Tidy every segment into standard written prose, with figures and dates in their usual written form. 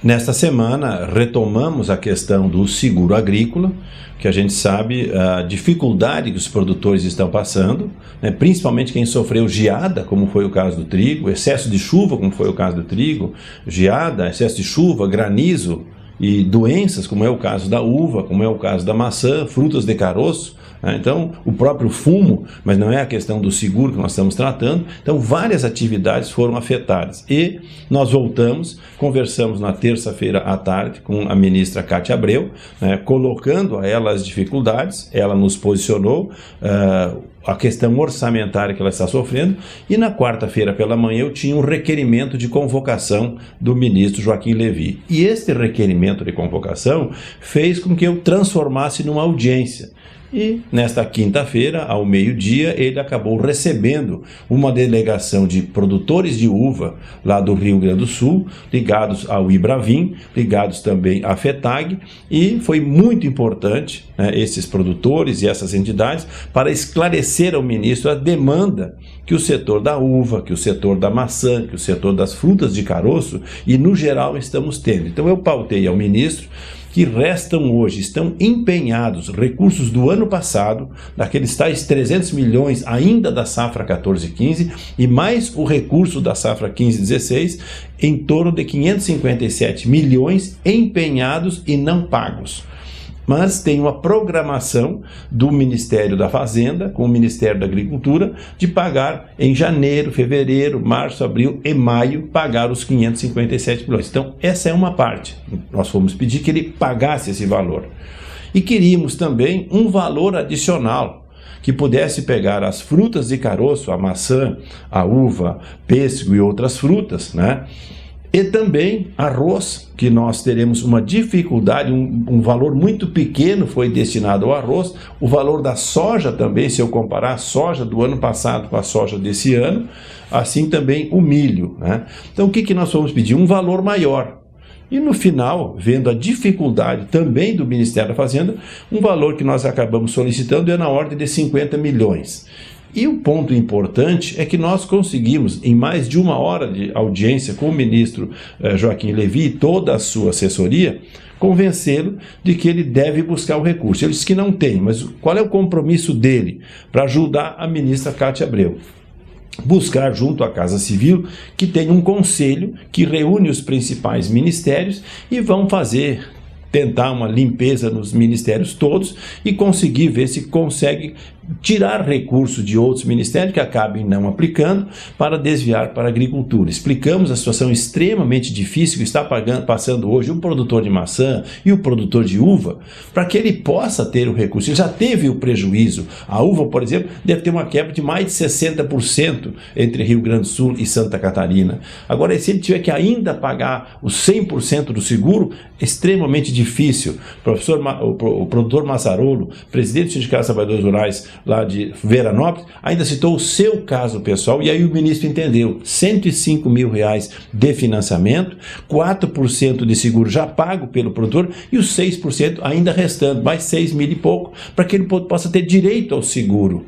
Nesta semana, retomamos a questão do seguro agrícola, que a gente sabe a dificuldade que os produtores estão passando, né? Principalmente quem sofreu geada, como foi o caso do trigo, excesso de chuva, como foi o caso do trigo, geada, excesso de chuva, granizo e doenças, como é o caso da uva, como é o caso da maçã, frutas de caroço. Então, o próprio fumo, mas não é a questão do seguro que nós estamos tratando. Então, várias atividades foram afetadas. E nós voltamos, conversamos na terça-feira à tarde com a ministra Cátia Abreu, colocando a ela as dificuldades. Ela nos posicionou a questão orçamentária que ela está sofrendo, e na quarta-feira pela manhã eu tinha um requerimento de convocação do ministro Joaquim Levy. E este requerimento de convocação fez com que eu transformasse numa audiência. E nesta quinta-feira, ao meio-dia, ele acabou recebendo uma delegação de produtores de uva lá do Rio Grande do Sul, ligados ao Ibravin, ligados também à FETAG, e foi muito importante, esses produtores e essas entidades, para esclarecer ao ministro a demanda que o setor da uva, que o setor da maçã, que o setor das frutas de caroço, e no geral estamos tendo. Então eu pautei ao ministro que restam hoje, estão empenhados recursos do ano passado, daqueles tais 300 milhões ainda da safra 14-15 e mais o recurso da safra 15-16, em torno de 557 milhões empenhados e não pagos. Mas tem uma programação do Ministério da Fazenda, com o Ministério da Agricultura, de pagar em janeiro, fevereiro, março, abril e maio, pagar os 557 milhões. Então, essa é uma parte. Nós fomos pedir que ele pagasse esse valor. E queríamos também um valor adicional, que pudesse pegar as frutas de caroço, a maçã, a uva, pêssego e outras frutas, E também arroz, que nós teremos uma dificuldade, um valor muito pequeno foi destinado ao arroz. O valor da soja também, se eu comparar a soja do ano passado com a soja desse ano, assim também o milho. Então o que nós vamos pedir? Um valor maior. E no final, vendo a dificuldade também do Ministério da Fazenda, um valor que nós acabamos solicitando é na ordem de 50 milhões. E o ponto importante é que nós conseguimos, em mais de uma hora de audiência com o ministro Joaquim Levy e toda a sua assessoria, convencê-lo de que ele deve buscar o recurso. Ele disse que não tem, mas qual é o compromisso dele para ajudar a ministra Cátia Abreu? Buscar junto à Casa Civil que tenha um conselho que reúne os principais ministérios e vão tentar uma limpeza nos ministérios todos e conseguir ver se consegue tirar recursos de outros ministérios que acabem não aplicando para desviar para a agricultura. Explicamos a situação extremamente difícil que está passando hoje o produtor de maçã e o produtor de uva, para que ele possa ter o recurso. Ele já teve o prejuízo. A uva, por exemplo, deve ter uma quebra de mais de 60% entre Rio Grande do Sul e Santa Catarina. Agora, se ele tiver que ainda pagar os 100% do seguro, é extremamente difícil. O produtor Mazzarolo, presidente do Sindicato dos Trabalhadores Rurais lá de Veranópolis, ainda citou o seu caso pessoal, e aí o ministro entendeu: 105 mil reais de financiamento, 4% de seguro já pago pelo produtor e os 6% ainda restando, mais 6 mil e pouco, para que ele possa ter direito ao seguro.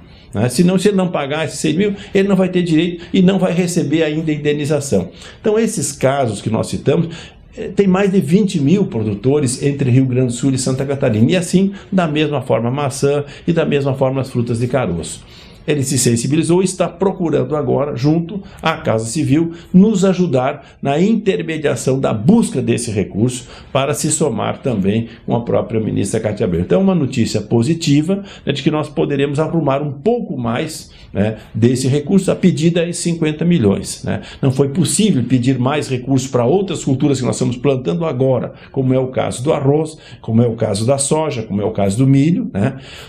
Senão, se ele não pagar esses 6 mil, ele não vai ter direito e não vai receber ainda a indenização. Então, esses casos que nós citamos, tem mais de 20 mil produtores entre Rio Grande do Sul e Santa Catarina, e assim, da mesma forma a maçã e da mesma forma as frutas de caroço. Ele se sensibilizou e está procurando agora, junto à Casa Civil, nos ajudar na intermediação da busca desse recurso para se somar também com a própria ministra Cátia Abreu. Então, uma notícia positiva de que nós poderemos arrumar um pouco mais desse recurso. A pedida é 50 milhões. Não foi possível pedir mais recursos para outras culturas que nós estamos plantando agora, como é o caso do arroz, como é o caso da soja, como é o caso do milho,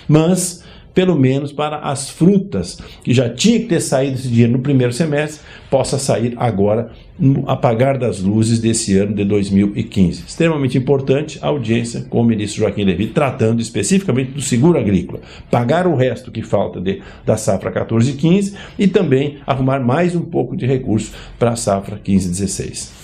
mas pelo menos para as frutas, que já tinha que ter saído esse dinheiro no primeiro semestre, possa sair agora no apagar das luzes desse ano de 2015. Extremamente importante a audiência com o ministro Joaquim Levy, tratando especificamente do seguro agrícola, pagar o resto que falta da safra 14-15 e também arrumar mais um pouco de recurso para a safra 15-16.